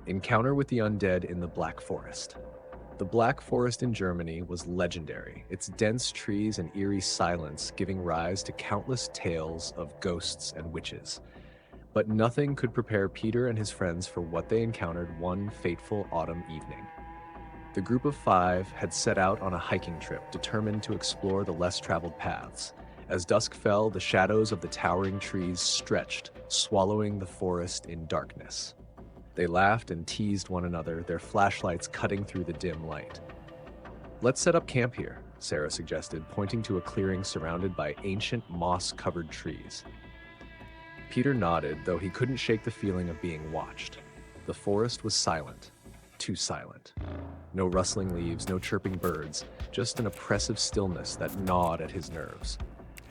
Encounter with the Undead in the Black Forest. The Black Forest in Germany was legendary, its dense trees and eerie silence giving rise to countless tales of ghosts and witches. But nothing could prepare Peter and his friends for what they encountered one fateful autumn evening. The group of five had set out on a hiking trip, determined to explore the less traveled paths. As dusk fell, the shadows of the towering trees stretched, swallowing the forest in darkness. They laughed and teased one another, their flashlights cutting through the dim light. "Let's set up camp here," Sarah suggested, pointing to a clearing surrounded by ancient moss-covered trees. Peter nodded, though he couldn't shake the feeling of being watched. The forest was silent, too silent. No rustling leaves, no chirping birds, just an oppressive stillness that gnawed at his nerves.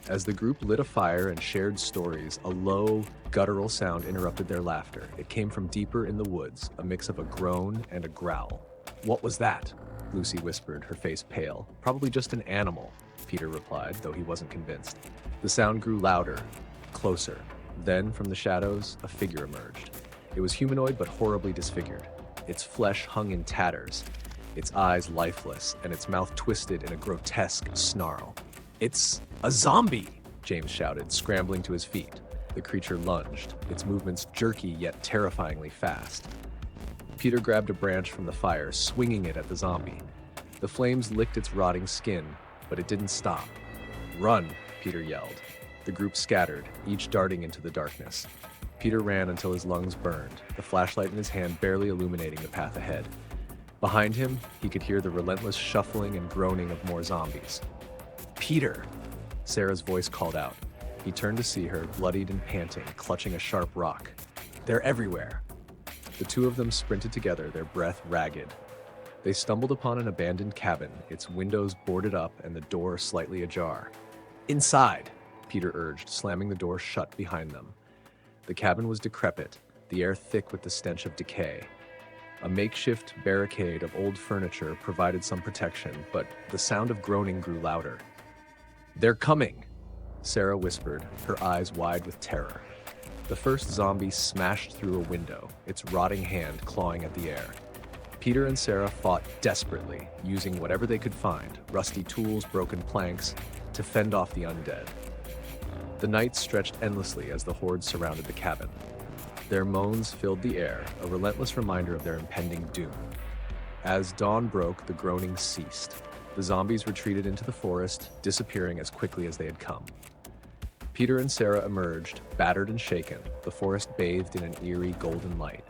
As the group lit a fire and shared stories, a low, guttural sound interrupted their laughter. It came from deeper in the woods, a mix of a groan and a growl. "What was that?" Lucy whispered, her face pale. "Probably just an animal," Peter replied, though he wasn't convinced. The sound grew louder, closer. Then, from the shadows, a figure emerged. It was humanoid but horribly disfigured. Its flesh hung in tatters, its eyes lifeless, and its mouth twisted in a grotesque snarl. "It's a zombie!" James shouted, scrambling to his feet. The creature lunged, its movements jerky yet terrifyingly fast. Peter grabbed a branch from the fire, swinging it at the zombie. The flames licked its rotting skin, but it didn't stop. "Run!" Peter yelled. The group scattered, each darting into the darkness. Peter ran until his lungs burned, the flashlight in his hand barely illuminating the path ahead. Behind him, he could hear the relentless shuffling and groaning of more zombies. "Peter!" Sarah's voice called out. He turned to see her, bloodied and panting, clutching a sharp rock. "They're everywhere!" The two of them sprinted together, their breath ragged. They stumbled upon an abandoned cabin, its windows boarded up and the door slightly ajar. "Inside!" Peter urged, slamming the door shut behind them. The cabin was decrepit, the air thick with the stench of decay. A makeshift barricade of old furniture provided some protection, but the sound of groaning grew louder. "They're coming!" Sarah whispered, her eyes wide with terror. The first zombie smashed through a window, its rotting hand clawing at the air. Peter and Sarah fought desperately, using whatever they could find, rusty tools, broken planks, to fend off the undead. The night stretched endlessly as the horde surrounded the cabin. Their moans filled the air, a relentless reminder of their impending doom. As dawn broke, the groaning ceased. The zombies retreated into the forest, disappearing as quickly as they had come. Peter and Sarah emerged, battered and shaken, the forest bathed in an eerie golden light.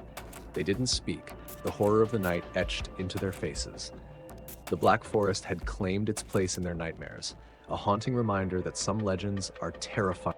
They didn't speak, the horror of the night etched into their faces. The Black Forest had claimed its place in their nightmares, a haunting reminder that some legends are terrifying.